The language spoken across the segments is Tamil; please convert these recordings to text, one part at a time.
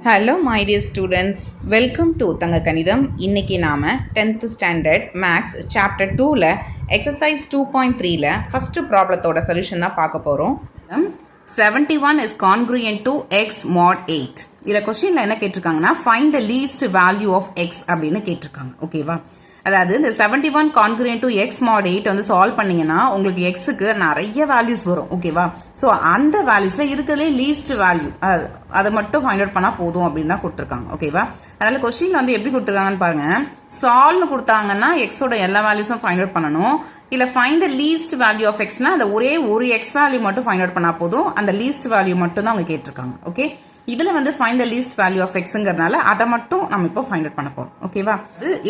Hello my dear students, welcome to தங்க கணிதம். இன்னைக்கு நாம 10th standard maths chapter 2ல exercise 2.3ல first problemத்தோட solution தான் பார்க்க போறோம். 71 is congruent to x mod 8. இதுல கொஸ்டின்ல என்ன கேட்டிருக்காங்கன்னா find the least value of x அப்படின்னு கேட்டிருக்காங்க. ஓகேவா? அதாவது இந்த 71 congruent to x mod 8 வந்து சால்வ் பண்ணீங்கன்னா உங்களுக்கு xக்கு நிறைய வேல்யூஸ் வரும். ஓகேவா? ஸோ அந்த வேல்யூஸ்ல இருக்கிறதுலே லீஸ்ட் வேல்யூ அதை மட்டும் ஃபைண்ட் அவுட் பண்ணா போதும் அப்படின்னு தான் கொடுத்துருக்காங்க. ஓகேவா? அதனால கொஸ்டின்ல வந்து எப்படி கொடுத்துருக்காங்கன்னு பாருங்க. சால்வ்னு கொடுத்தாங்கன்னா எக்ஸோட எல்லா வேல்யூஸும் ஃபைண்ட் அவுட் பண்ணணும். இல்ல find the least value of எக்ஸ்னா அந்த ஒரே ஒரு எக்ஸ் வேல்யூ மட்டும் ஃபைண்ட் அவுட் பண்ணா போதும். அந்த லீஸ்ட் வேல்யூ மட்டும் தான் அவங்க கேட்டிருக்காங்க. ஓகே, இதுல வந்து find the least value of எக்ஸ்ங்கிறதுனால அதை மட்டும் நம்ம இப்போ ஃபைண்ட் அவுட் பண்ண போறோம். ஓகேவா?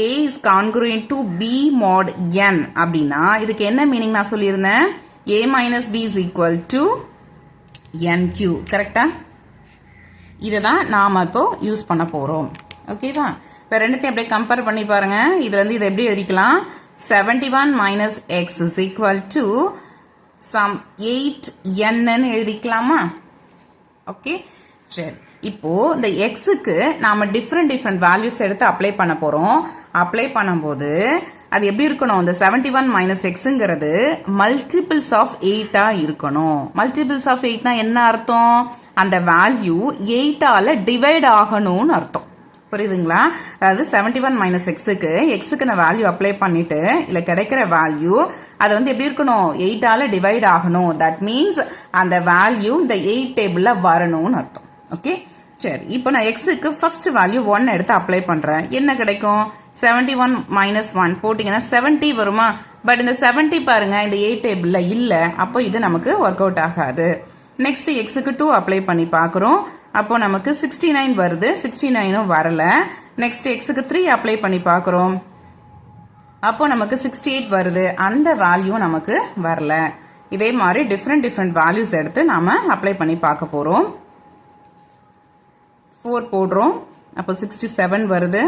A is congruent to B mod n அப்படின்னா இதுக்கு என்ன மீனிங் நான் சொல்லியிருந்தேன்? A minus B is equal to nq. கரெக்டா? இதுதான் நாம இப்போ யூஸ் பண்ண போறோம். ஓகேவா? இப்போ ரெண்டுத்தையும் அப்படியே கம்பேர் பண்ணி பாருங்க. இதுல இருந்து இதை எப்படி எழுதிக்கலாம்? 71 minus x is equal to some 8n ன்னு எழுதிக்கலாமா? ஓகே, சரி. இப்போ இந்த எக்ஸுக்கு நாம டிஃப்ரெண்ட் வேல்யூஸ் எடுத்து அப்ளை பண்ண போறோம். அப்ளை பண்ணும்போது அது எப்படி இருக்கணும்? இந்த 71 மைனஸ் எக்ஸுங்கிறது மல்டிபிள்ஸ் ஆஃப் 8ஆ இருக்கணும். மல்டிபிள்ஸ் ஆஃப் 8னா என்ன அர்த்தம்? அந்த வேல்யூ 8ஆல டிவைட் ஆகணும்னு அர்த்தம். புரியுதுங்களா? அதாவது 71 மைனஸ் எக்ஸுக்கு நான் வேல்யூ அப்ளை பண்ணிட்டு இல்ல கிடைக்கிற வேல்யூ அது வந்து எப்படி இருக்கணும்? 8ஆல டிவைட் ஆகணும். தட் மீன்ஸ் அந்த வேல்யூ இந்த 8 டேபிள்ல வரணும்னு அர்த்தம். ஓகே, சரி. இப்போ நான் எக்ஸுக்கு ஃபர்ஸ்ட் வேல்யூ 1 எடுத்து அப்ளை பண்றேன். என்ன கிடைக்கும்? 71 மைனஸ் 1 போட்டீங்கன்னா 70 வருமா? பட் இந்த 70 பாருங்க இந்த 8 டேபிள்ல இல்ல. அப்போ இது நமக்கு ஒர்க் அவுட் ஆகாது. நெக்ஸ்ட் எக்ஸுக்கு 2 அப்ளை பண்ணி பார்க்குறோம். அப்போ நமக்கு 69 வருது. 69ம் வரல. நெக்ஸ்ட் எக்ஸுக்கு 3 அப்ளை பண்ணி பார்க்குறோம். அப்போ நமக்கு 68 வருது. அந்த வேல்யூ நமக்கு வரல. இதே மாதிரி டிஃப்ரெண்ட் வேல்யூஸ் எடுத்து நாம அப்ளை பண்ணி பார்க்க போறோம். 4 போடுறோம். அப்போ 67 வருது.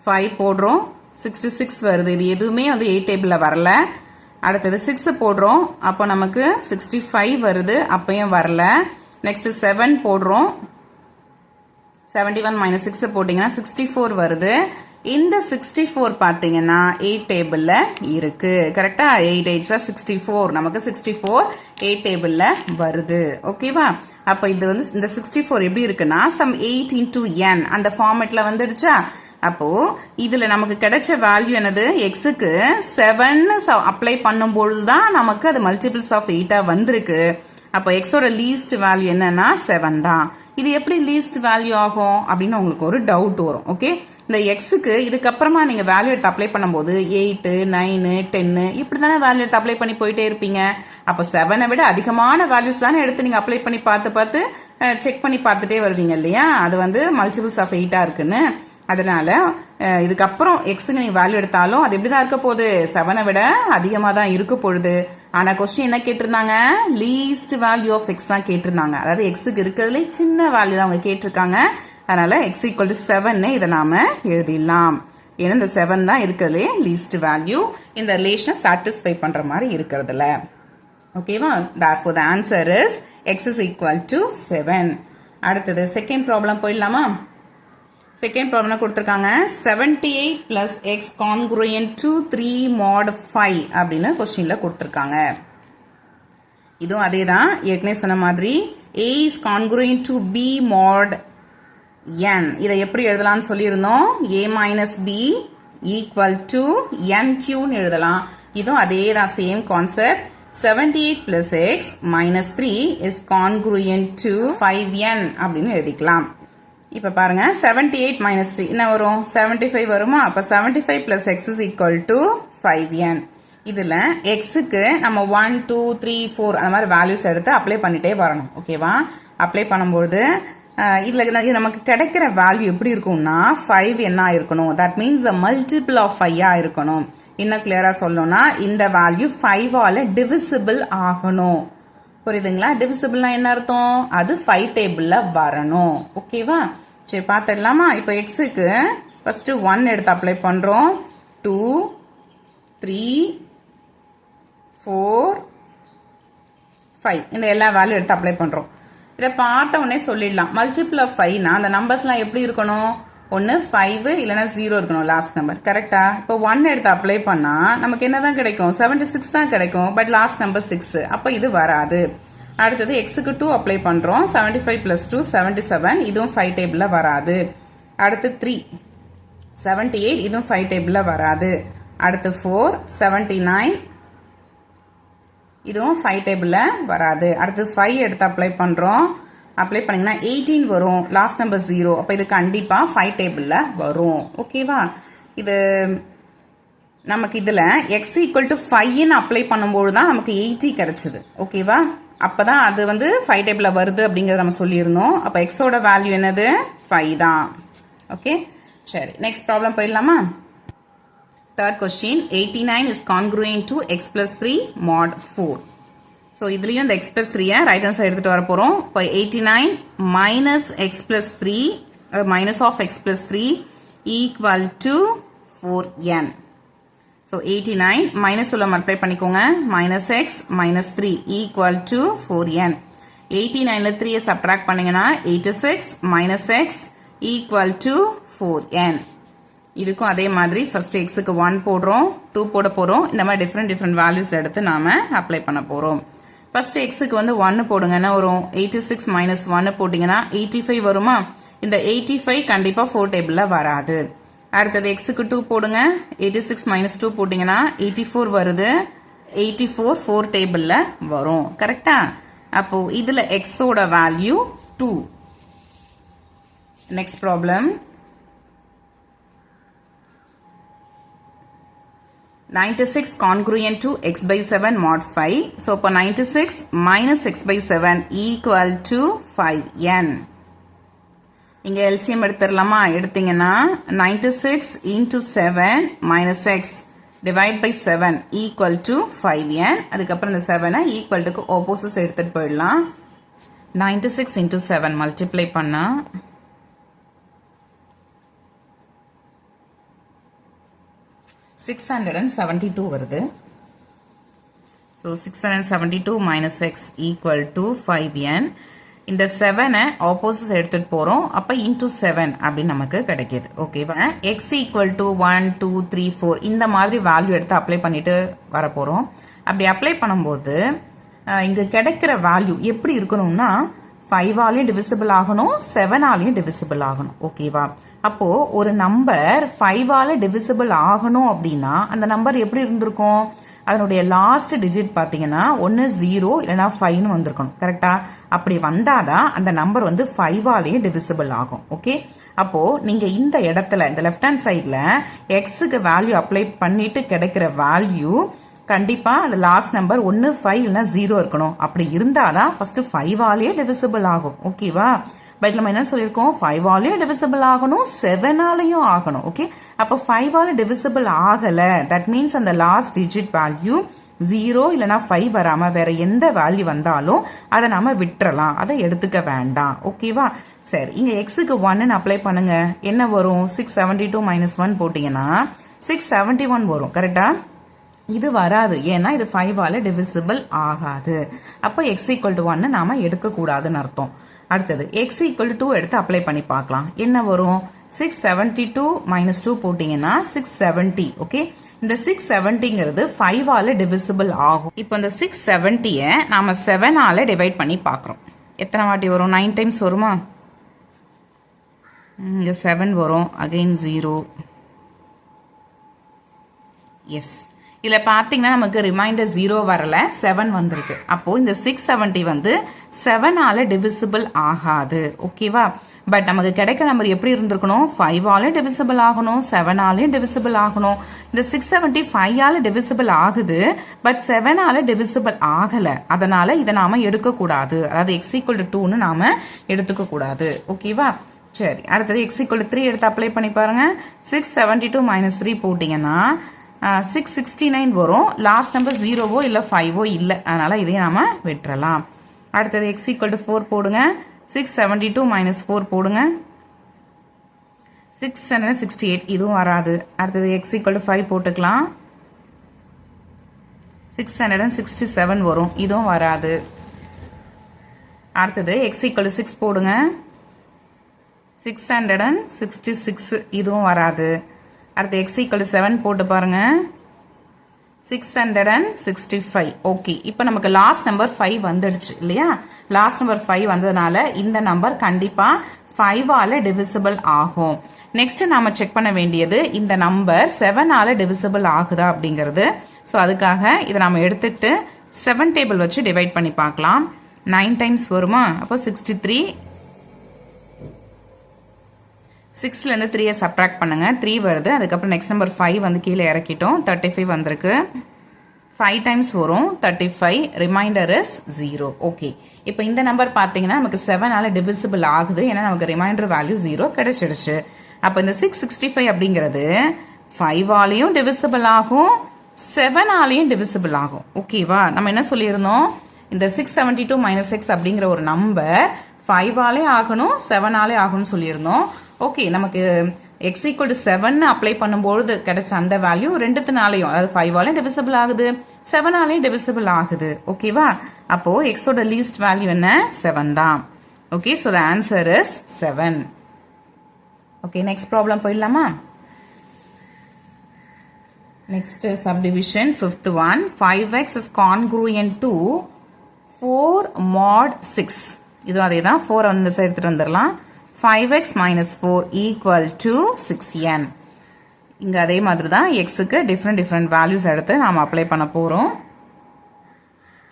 5 போடுறோம். 66 வருது. இது எதுவுமே வந்து 8 டேபிள்ல வரல. அடுத்தது 6 போடுறோம். அப்போ நமக்கு 65 வருது. அப்பயும் வரல. நெக்ஸ்ட் 7 போடுறோம். 71 மைனஸ் 6 போட்டீங்கன்னா 64 வருது. இந்த 64 பார்த்தீங்கன்னா 8 டேபிள்ல இருக்கு. கரெக்டா? 8 8s 64. நமக்கு 64 8 டேபிள்ல வருது. ஓகேவா? அப்ப இது வந்து இந்த 64 எப்படி இருக்குன்னா some 8 into n அந்த ஃபார்மேட்ல வந்துடுச்சா? அப்போ இதுல நமக்கு கிடைச்ச வேல்யூ என்னது? எக்ஸுக்கு 7 அப்ளை பண்ணும்பொழுது தான் நமக்கு அது மல்டிபிள்ஸ் ஆஃப் 8ஆ வந்திருக்கு. அப்போ எக்ஸோட லீஸ்ட் வேல்யூ என்னன்னா 7 தான். இது எப்படி லீஸ்ட் வேல்யூ ஆகும் அப்படின்னு உங்களுக்கு ஒரு டவுட் வரும். ஓகே, இந்த எக்ஸுக்கு இதுக்கப்புறமா நீங்க வேல்யூ எடுத்து அப்ளை பண்ணும்போது 8 9 10 இப்படி தானே வேல்யூ எடுத்து அப்ளை பண்ணி போயிட்டே இருப்பீங்க. அப்போ 7ஐ விட அதிகமான வேல்யூஸ் தானே எடுத்து நீங்க அப்ளை பண்ணி பார்த்து செக் பண்ணி பார்த்துட்டே வருவீங்க இல்லையா? அது வந்து மல்டிபிள்ஸ் ஆஃப் 8ஆ இருக்குன்னு. அதனால இதுக்கப்புறம் எக்ஸுக்கு நீங்க வேல்யூ எடுத்தாலும் அது எப்படிதான் இருக்க போகுது? 7ஐ விட அதிகமாக தான் இருக்க பொழுது. ஆனா கொஸ்டின் என்ன கேட்டிருந்தாங்க? லீஸ்ட் வேல்யூ ஆஃப் எக்ஸ் தான் கேட்டிருந்தாங்க. அதாவது எக்ஸுக்கு இருக்கிறதுல சின்ன வேல்யூ தான் அவங்க கேட்டிருக்காங்க. அதனால எக்ஸ் ஈக்குவல் டு 7 இதை நாம எழுதிடலாம். ஏன்னா இந்த 7 தான் இருக்கிறதுலே லீஸ்ட் வேல்யூ. இந்த ரிலேஷனை சாட்டிஸ்ஃபை பண்ற மாதிரி இருக்கிறதுல. ஓகேவா? therefore the answer is x is equal to 7. அடுத்தது செகண்ட் ப்ராப்ளம் போயிடலாமா? செகண்ட் ப்ராப்ளம் கொடுத்துருக்காங்க 78 plus x congruent to 3 mod 5 அப்படின்னு கொஸ்டின்ல கொடுத்துருக்காங்க. இதுவும் அதே தான். ஏற்கனவே சொன்ன மாதிரி a is congruent to b mod n. இதை எப்படி எழுதலாம்னு சொல்லியிருந்தோம்? a minus b equal to nq ன்னு எழுதலாம். இதுவும் அதே தான், same concept. 78 plus x minus 3 is congruent to 5n அப்படின்னு எழுதிக்கலாம். இப்ப பாருங்க 78 minus 3 என்ன வரும்? 75 வருமா? அப்ப 75 plus x is equal to 5n. இதுல xக்கு நம்ம 1 2 3 4 அந்த மாதிரி வேல்யூஸ் எடுத்து அப்ளை பண்ணிட்டே வரணும். ஓகேவா? அப்ளை பண்ணும்போது இதுல நமக்கு கிடைக்கிற வேல்யூ எப்படி இருக்கும்னா 5 என்ன இருக்கணும்? தட் மீன்ஸ் மல்டிபிள் ஆஃப் 5ஆ இருக்கணும். இன்னும் கிளியரா சொல்லணும்னா இந்த வேல்யூ 5ஆல டிவிசிபிள் ஆகணும். புரியுதுங்களா? டிவிசிபிள்னா என்ன அர்த்தம்? அது 5 டேபிள்ல வரணும். ஓகேவா? சரி, பார்த்துடலாமா? இப்போ எக்ஸுக்கு ஃபர்ஸ்ட் 1 எடுத்து அப்ளை பண்றோம். 2 3 4 5 இந்த எல்லா வேல்யூ எடுத்து அப்ளை பண்றோம். இதை பார்த்த உடனே சொல்லிடலாம். மல்டிபிள் ஆஃப் 5னா அந்த நம்பர்ஸ்லாம் எப்படி இருக்கணும்? ஒன்று 5 இல்லைனா 0 இருக்கணும் லாஸ்ட் நம்பர். கரெக்டா? இப்போ 1 எடுத்து அப்ளை பண்ணால் நமக்கு என்ன தான் கிடைக்கும்? 76 தான் கிடைக்கும். But last number 6. அப்போ இது வராது. அடுத்தது எக்ஸுக்கு 2 அப்ளை பண்ணுறோம். 75 + 2 77. இதுவும் 5 டேபிளில் வராது. அடுத்து 3 78. இதுவும் 5 டேபிளில் வராது. அடுத்து 4 79. இதுவும் 5 டேபிளில் வராது. அடுத்து 5 எடுத்து அப்ளை பண்ணுறோம். அப்ளை பண்ணிங்கன்னா 18 வரும். Last number 0. அப்போ இது கண்டிப்பாக 5 டேபிளில் வரும். ஓகேவா? இது நமக்கு இதில் x = 5ன்னு அப்ளை பண்ணும்போது தான் நமக்கு 80 கிடச்சிது. ஓகேவா? அப்போ தான் அது வந்து 5 டேபிளில் வருது அப்படிங்கிறத நம்ம சொல்லியிருந்தோம். அப்போ எக்ஸோட வேல்யூ என்னது? 5 தான். ஓகே, சரி, நெக்ஸ்ட் ப்ராப்ளம் போயிடலாமா? Third question, 89 is congruent to x plus 3 mod 4. So இதுலேயும் இந்த x plus 3 right hand side எடுத்துகிட்டு வர போகிறோம். இப்போ 89 minus x plus 3 minus of x plus 3 equal to 4n. So 89 minus உள்ள மல்டிப்ளை பண்ணிக்கோங்க. minus x minus 3 equal to 4n. 89ல் 3 subtract பண்ணிங்கன்னா 86 minus x equal to 4n. இதுக்கும் அதே மாதிரி ஃபர்ஸ்ட் எக்ஸுக்கு 1 போடுறோம், 2 போட போகிறோம். இந்த மாதிரி டிஃப்ரெண்ட் வேல்யூஸ் எடுத்து நாம் அப்ளை பண்ண போகிறோம். ஃபர்ஸ்ட் எக்ஸுக்கு வந்து 1 போடுங்க. என்ன வரும்? 86 minus 1 போட்டிங்கன்னா 85 வருமா? இந்த 85 கண்டிப்பாக 4 டேபிளில் வராது. அடுத்தது எக்ஸுக்கு 2 போடுங்க. 86 minus 2 போட்டிங்கன்னா 84 வருது. 84 4 டேபிளில் வரும். கரெக்டா? அப்போது இதில் எக்ஸோட value 2. Next problem, 96 congruent to x by 7 mod 5. So, இப்போ 96 minus x by 7 equal to 5n. இங்கே LCM எடுத்துடலாமா? எடுத்தீங்கன்னா 96 into 7 minus x divide by 7 equal to 5n. அதுக்கப்புறம் இந்த 7 equal to opposites எடுத்துட்டு போயிடலாம். 96 into 7 multiply பண்ணா 672 வருது. So 672 minus x equal to 5n. இந்த 7 ஆப்போசிட் எடுத்துட்டு போறோம். அப்ப into 7 அப்படின்னு நமக்கு கிடைக்குது. ஓகேவா? x equal to 1 2 3 4 இந்த மாதிரி வேல்யூ எடுத்து அப்ளை பண்ணிட்டு வர போறோம். அப்படி அப்ளை பண்ணும்போது இங்க கிடைக்கிற வேல்யூ எப்படி இருக்கணும்னா 5ஆலையும் டிவிசிபிள் ஆகணும், 7ஆலையும் டிவிசிபிள் ஆகணும். ஓகேவா? அப்போ ஒரு நம்பர் 5ஆல டிவிசிபிள் ஆகணும் அப்படின்னா அந்த நம்பர் எப்படி இருந்திருக்கும்? அதனுடைய லாஸ்ட் டிஜிட் பார்த்தீங்கன்னா ஒன்று 0 இல்லைனா 5ன்னு வந்திருக்கணும். கரெக்டா? அப்படி வந்தாதான் அந்த நம்பர் வந்து 5ஆலேயே டிவிசிபிள் ஆகும். ஓகே, அப்போ நீங்க இந்த இடத்துல இந்த லெஃப்ட் ஹேண்ட் சைட்ல எக்ஸுக்கு வேல்யூ அப்ளை பண்ணிட்டு கிடைக்கிற வேல்யூ கண்டிப்பா அந்த லாஸ்ட் நம்பர் ஒன்று 5 இல்லைனா 0 இருக்கணும். அப்படி இருந்தாதான் ஃபர்ஸ்ட் 5ஆலேயே டிவிசிபிள் ஆகும். ஓகேவா? பட் நம்ம என்ன சொல்லியிருக்கோம்? 5ஆலேயும் டிவிசிபிள் ஆகணும், 7ஆலையும் ஆகணும். ஓகே, அப்போ 5ஆல டிவிசிபிள் ஆகல, தட் மீன்ஸ் அந்த லாஸ்ட் டிஜிட் வேல்யூ 0 இல்லைனா 5 வராம வேற எந்த வேல்யூ வந்தாலும் அதை நாம விட்டுறலாம், அதை எடுத்துக்க வேண்டாம். ஓகேவா? சரி, இங்க எக்ஸுக்கு 1 அப்ளை பண்ணுங்க. என்ன வரும்? 672 minus 1 போட்டீங்கன்னா 671 வரும். கரெக்டா? இது வராது, ஏன்னா இது 5ஆல டிவிசிபிள் ஆகாது. அப்போ x = 1 நாம எடுக்க கூடாதுன்னு அர்த்தம். அடுத்தது x = 2 எடுத்து அப்ளை பண்ணி பார்க்கலாம். என்ன வரும்? 672 minus 2 போட்டீங்கன்னா 670. ஓகே, இந்த 670ங்கிறது 5ஆல டிவிசிபிள் ஆகும். இப்போ இந்த 670யை நாம 7ஆல டிவைட் பண்ணி பார்க்குறோம். எத்தனை வாட்டி வரும்? 9 டைம்ஸ் வருமா? இங்கே 7 வரும், அகைன் 0. எஸ், இதில் பார்த்தீங்கன்னா நமக்கு ரிமைண்டர் 0 வரல, 7 வந்திருக்கு. அப்போ இந்த 670 வந்து 7ஆல டிவிசிபிள் ஆகாது. ஓகேவா? பட் நமக்கு கிடைக்கிற நம்பர் எப்படி இருந்திருக்கணும்? 5ஆல டிவிசிபிள் ஆகணும், 7ஆலையும் டிவிசிபிள் ஆகணும். இந்த 670 5ஆல டிவிசிபிள் ஆகுது, பட் 7ஆல டிவிசிபிள் ஆகல. அதனால இதை நாம எடுக்கக்கூடாது. அதாவது x = 2ன்னு நாம எடுத்துக்க கூடாது. ஓகேவா? சரி, அடுத்தது x = 3 எடுத்து அப்ளை பண்ணி பாருங்க. 672 minus 3 போட்டீங்கன்னா 669 வரும். லாஸ்ட் நம்பர் 0வோ இல்லை 5வோ இல்லை, அதனால இதையும் நாம விட்டுறலாம். அடுத்தது x = 4 போடுங்க. 672 minus 4 போடுங்க. 668, இதுவும் வராது. அடுத்தது x = 5 போட்டுக்கலாம். 667 வரும், இதுவும் வராது. அடுத்தது x = 6 போடுங்க. 666 இதுவும் வராது. அடுத்து x = 7 போட்டு பாருங்க. 665. ஓகே, இப்போ நமக்கு லாஸ்ட் நம்பர் 5 வந்துடுச்சு இல்லையா? லாஸ்ட் நம்பர் 5 வந்ததுனால இந்த நம்பர் கண்டிப்பா 5ஆல டிவிசிபிள் ஆகும். நெக்ஸ்ட் நாம செக் பண்ண வேண்டியது இந்த நம்பர் 7ஆல டிவிசிபிள் ஆகுதா அப்படிங்கிறது. ஸோ அதுக்காக இதை நாம எடுத்துட்டு 7 டேபிள் வச்சு டிவைட் பண்ணி பார்க்கலாம். 9 டைம்ஸ் வருமா? அப்போ 63. 6ல இருந்து 3யை சப்ட்ராக்ட் பண்ணுங்க. 3 வருது. அதுக்கப்புறம் நெக்ஸ்ட் நம்பர் 5 வந்து கீழே இறக்கிட்டோம். 35 வந்திருக்கு. 5 டைம்ஸ் வரும் 35. Reminder is 0. ஓகே, இப்போ இந்த நம்பர் பார்த்தீங்கன்னா நமக்கு 7ஆல டிவிசிபிள் ஆகுது. ஏன்னா நமக்கு ரிமைண்டர் வேல்யூ 0 கிடைச்சிடுச்சு. அப்போ இந்த 665 அப்படிங்கிறது 5ஆலையும் டிவிசிபிள் ஆகும், 7ஆலையும் டிவிசிபிள் ஆகும். ஓகேவா? நம்ம என்ன சொல்லியிருந்தோம்? இந்த 672 - x அப்படிங்கிற ஒரு நம்பர் 5ஆலே ஆகணும், 7ஆலே ஆகணும்னு சொல்லியிருந்தோம். ஓகே, நமக்கு x = 7 அப்ளை பண்ணும்போது கிடைச்ச அந்த வேல்யூ ரெண்டுத்தினாலையும், அதாவது 5ஆலையும் டிவிசிபிள் ஆகுது, 7ஆலையும் டிவிசிபிள் ஆகுது. ஓகேவா? அப்போ x ஓட லீஸ்ட் வேல்யூ என்ன? 7 தான். Okay, so the answer is 7. Okay, next problem போயிடலாமா? Next subdivision 5th one. 5x is congruent to 4 mod 6. இதுவும் அதே தான். 4 அந்த சைடு எடுத்துட்டு வந்துடலாம். 5x - 4 = 6n. இங்க அதே மாதிரி தான் xக்கு டிஃப்ரெண்ட் வேல்யூஸ் எடுத்து நாம அப்ளை பண்ண போறோம்.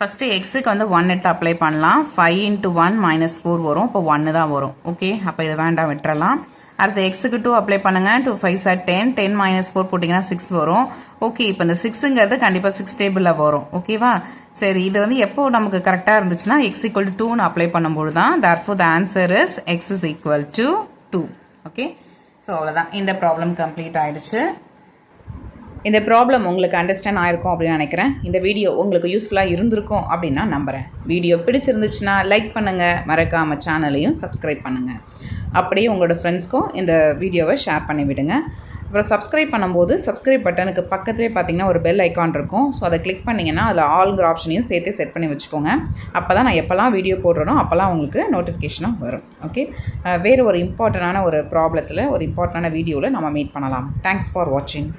ஃபர்ஸ்ட் xக்கு வந்து 1 எடுத்து அப்ளை பண்ணலாம். 5 × 1 - 4 வரும். அப்போ 1 தான் வரும். ஓகே, அப்போ இதை வேண்டாம், விட்டுறலாம். அடுத்து xக்கு 2 அப்ளை பண்ணுங்க. 2 × 5 = 10. 10 - 4 போட்டிங்கன்னா 6 வரும். ஓகே, இப்போ இந்த 6ங்கிறது கண்டிப்பாக 6 டேபிளில் வரும். ஓகேவா? சரி, இது வந்து எப்போ நமக்கு கரெக்டாக இருந்துச்சுன்னா x = 2ன்னு அப்ளை பண்ணும்போது தான். therefore the answer is x = 2. Okay, so அவ்வளோதான். இந்த ப்ராப்ளம் கம்ப்ளீட் ஆயிடுச்சு. இந்த ப்ராப்ளம் உங்களுக்கு அண்டர்ஸ்டாண்ட் ஆயிருக்கும் அப்படின்னு நினைக்கிறேன். இந்த வீடியோ உங்களுக்கு யூஸ்ஃபுல்லாக இருந்திருக்கும் அப்படின்னு நான் நம்புகிறேன். வீடியோ பிடிச்சிருந்துச்சுன்னா லைக் பண்ணுங்கள், மறக்காமல் சேனலையும் சப்ஸ்கிரைப் பண்ணுங்கள். அப்படியே உங்களோட ஃப்ரெண்ட்ஸ்க்கும் இந்த வீடியோவை ஷேர் பண்ணி விடுங்க. அப்புறம் சப்ஸ்கிரைப் பண்ணும்போது சப்ஸ்கிரைப் பட்டனுக்கு பக்கத்துலேயே பார்த்தீங்கன்னா ஒரு பெல் ஐக்கான் இருக்கும். ஸோ அதை கிளிக் பண்ணிங்கன்னா அதில் ஆல்ங்கிற ஆப்ஷனையும் சேர்த்து செட் பண்ணி வச்சுக்கோங்க. அப்போ தான் நான் எப்போல்லாம் வீடியோ போடுறனோ அப்போல்லாம் உங்களுக்கு நோட்டிஃபிகேஷனாக வரும். ஓகே, வேறு ஒரு இம்பார்ட்டண்டான ஒரு ப்ராப்ளத்தில் ஒரு இம்பார்ட்டண்டான வீடியோவில் நம்ம மீட் பண்ணலாம். தேங்க்ஸ் ஃபார் வாட்சிங்.